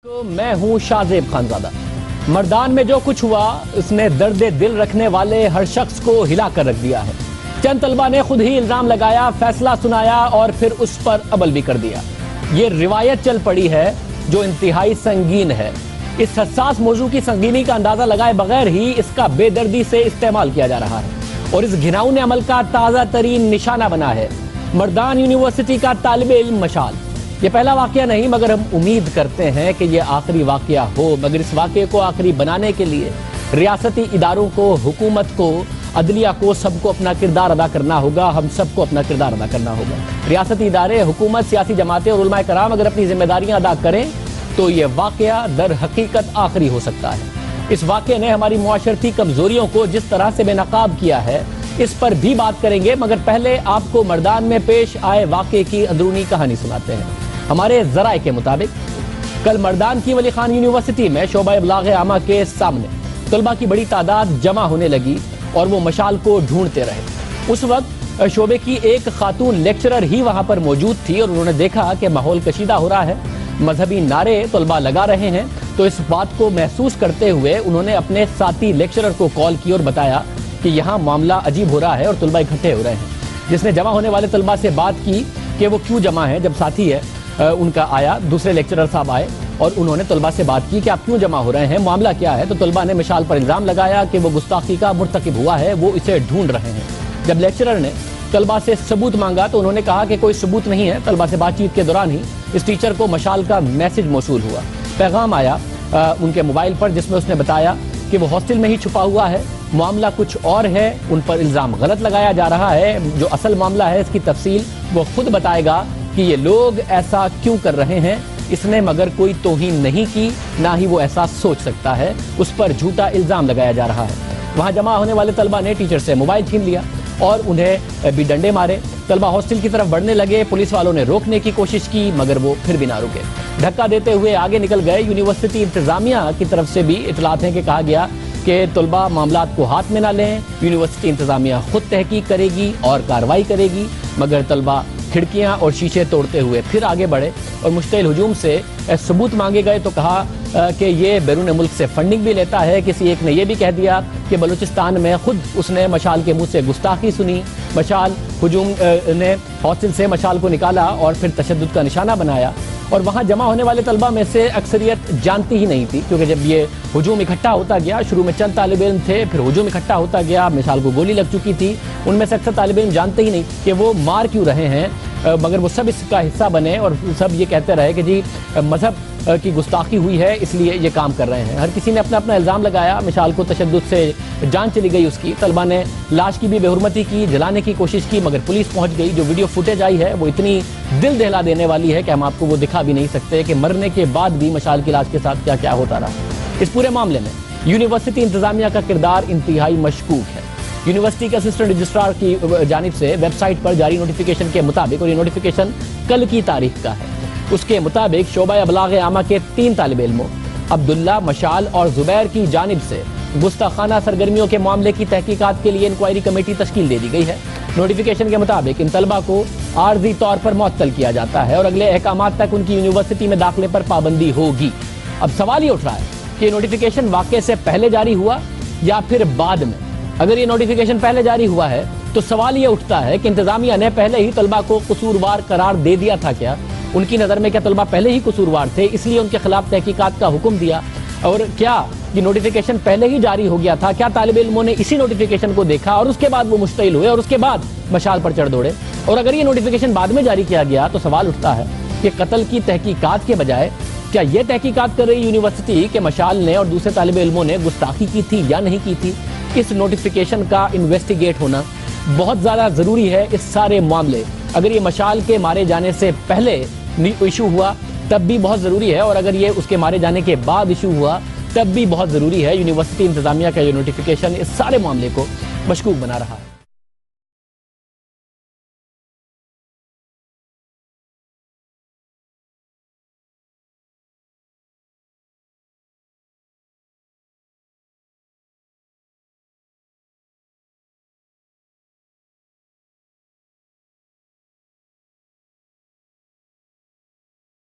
मैं हूं शाहजेब खानजादा। मर्दान में जो कुछ हुआ उसने दर्द दिल रखने वाले हर शख्स को हिला कर रख दिया है। चंद तलबा ने खुद ही इल्जाम लगाया, फैसला सुनाया और फिर उस पर अमल भी कर दिया। ये रिवायत चल पड़ी है जो इंतहाई संगीन है। इस हसास मौजू की संगीनी का अंदाजा लगाए बगैर ही इसका बेदर्दी से इस्तेमाल किया जा रहा है और इस घिनौने अमल का ताज़ा तरीन निशाना बना है मर्दान यूनिवर्सिटी का तालिब इल्म मशाल। ये पहला वाकया नहीं, मगर हम उम्मीद करते हैं कि ये आखिरी वाकया हो। मगर इस वाकये को आखिरी बनाने के लिए रियासती इदारों को, हुकूमत को, अदलिया को, सबको अपना किरदार अदा करना होगा। हम सबको अपना किरदार अदा करना होगा। रियासती इदारे, हुकूमत, सियासी जमातें और उलमाए कराम अगर अपनी जिम्मेदारियां अदा करें तो ये वाकया दर हकीकत आखिरी हो सकता है। इस वाकये ने हमारी मुआशरती कमजोरियों को जिस तरह से बेनकाब किया है, इस पर भी बात करेंगे। मगर पहले आपको मर्दान में पेश आए वाकये की अंदरूनी कहानी सुनाते हैं। हमारे जराए के मुताबिक कल मर्दान की वली खान यूनिवर्सिटी में शोबा इब्लाग आमा के सामने तलबा की बड़ी तादाद जमा होने लगी और वो मशाल को ढूंढते रहे। उस वक्त शोबे की एक खातून लेक्चरर ही वहां पर मौजूद थी और उन्होंने देखा कि माहौल कशीदा हो रहा है, मजहबी नारे तलबा लगा रहे हैं। तो इस बात को महसूस करते हुए उन्होंने अपने साथी लेक्चरर को कॉल की और बताया कि यहाँ मामला अजीब हो रहा है और तलबा इकट्ठे हो रहे हैं। जिसने जमा होने वाले तलबा से बात की कि वो क्यों जमा है। जब साथी है उनका आया, दूसरे लेक्चरर साहब आए और उन्होंने तलबा से बात की कि आप क्यों जमा हो रहे हैं, मामला क्या है। तो तलबा ने मिसाल पर इल्जाम लगाया कि वो गुस्ताखी का मुर्तकिब हुआ है, वो इसे ढूंढ रहे हैं। जब लेक्चरर ने तलबा से सबूत मांगा तो उन्होंने कहा कि कोई सबूत नहीं है। तलबा से बातचीत के दौरान ही इस टीचर को मशाल का मैसेज मौसूल हुआ, पैगाम आया उनके मोबाइल पर, जिसमें उसने बताया कि वो हॉस्टल में ही छुपा हुआ है, मामला कुछ और है, उन पर इल्जाम गलत लगाया जा रहा है। जो असल मामला है इसकी तफसील वो खुद बताएगा कि ये लोग ऐसा क्यों कर रहे हैं। इसने मगर कोई तौहीन नहीं की, ना ही वो ऐसा सोच सकता है। उस पर झूठा इल्जाम लगाया जा रहा है। वहां जमा होने वाले तलबा ने टीचर से मोबाइल छीन लिया और उन्हें भी डंडे मारे। तलबा हॉस्टल की तरफ बढ़ने लगे। पुलिस वालों ने रोकने की कोशिश की मगर वो फिर भी ना रुके, धक्का देते हुए आगे निकल गए। यूनिवर्सिटी इंतजामिया की तरफ से भी इतलात है कि कहा गया कि तलबा मामलात को हाथ में ना लें, यूनिवर्सिटी इंतजामिया खुद तहकीक करेगी और कार्रवाई करेगी। मगर तलबा खिड़कियां और शीशे तोड़ते हुए फिर आगे बढ़े और मुश्तइल हुजूम से सबूत मांगे गए तो कहा कि ये बैरून मुल्क से फंडिंग भी लेता है। किसी एक ने यह भी कह दिया कि बलूचिस्तान में खुद उसने मशाल के मुंह से गुस्ताखी सुनी। मशाल हुजूम ने हॉस्टल से मशाल को निकाला और फिर तशद्दुद का निशाना बनाया। और वहां जमा होने वाले तलबा में से अक्सरियत जानती ही नहीं थी, क्योंकि जब ये हुजूम इकट्ठा होता गया, शुरू में चंद तालिब इल्म थे, फिर हुजूम इकट्ठा होता गया, मिसाल को गोली लग चुकी थी। उनमें से अक्सर तालिब इल्म जानते ही नहीं कि वो मार क्यों रहे हैं, मगर वो सब इसका हिस्सा बने और सब ये कहते रहे कि जी मजहब की गुस्ताखी हुई है इसलिए ये काम कर रहे हैं। हर किसी ने अपना अपना इल्ज़ाम लगाया। मिसाल को तशद्दुद से जान चली गई उसकी। तलबा ने लाश की भी बेहुरमती की, जलाने की कोशिश की, मगर पुलिस पहुंच गई। जो वीडियो फुटेज आई है वो इतनी दिल दहला देने वाली है कि हम आपको वो दिखा भी नहीं सकते कि मरने के बाद भी मशाल की लाश के साथ क्या क्या होता रहा। इस पूरे मामले में यूनिवर्सिटी इंतजामिया का किरदार इंतहाई मशकूक है। यूनिवर्सिटी के असिस्टेंट रजिस्ट्रार की जानिब से वेबसाइट पर जारी नोटिफिकेशन के मुताबिक, और ये नोटिफिकेशन कल की तारीख का है, उसके मुताबिक शोबा इब्लाग आमा के 3 तालिब इल्मों अब्दुल्ला, मशाल और जुबैर की जानिब से गुस्ताखाना सरगर्मियों के मामले की तहकीकात के लिए इंक्वायरी कमेटी तश्कील दे दी गई है। नोटिफिकेशन के मुताबिक इन तलबा को आर्जी तौर पर मुअत्तल किया जाता है और अगले अहकामात तक उनकी यूनिवर्सिटी में दाखिले पर पाबंदी होगी। अब सवाल ये उठ रहा है कि नोटिफिकेशन वाकई से पहले जारी हुआ या फिर बाद में। अगर ये नोटिफिकेशन पहले जारी हुआ है तो सवाल ये उठता है कि इंतजामिया ने पहले ही तलबा को कसूरवार करार दे दिया था क्या? उनकी नज़र में क्या तलबा पहले ही कसूरवार थे इसलिए उनके खिलाफ तहकीकात का हुक्म दिया? और क्या ये नोटिफिकेशन पहले ही जारी हो गया था? क्या तालिब इल्मों ने इसी नोटिफिकेशन को देखा और उसके बाद वो मुश्तइल हुए और उसके बाद मशाल पर चढ़ दौड़े? और अगर ये नोटिफिकेशन बाद में जारी किया गया तो सवाल उठता है कि कत्ल की तहकीकात के बजाय क्या ये तहकीकात कर रही यूनिवर्सिटी के मशाल ने और दूसरे तालिब इल्मों ने गुस्ताखी की थी या नहीं की थी? इस नोटिफिकेशन का इन्वेस्टिगेट होना बहुत ज़्यादा ज़रूरी है। इस सारे मामले अगर ये मशाल के मारे जाने से पहले इशू हुआ तब भी बहुत ज़रूरी है, और अगर ये उसके मारे जाने के बाद इशू हुआ तब भी बहुत ज़रूरी है। यूनिवर्सिटी इंतजामिया का ये नोटिफिकेशन इस सारे मामले को मशकूक बना रहा है।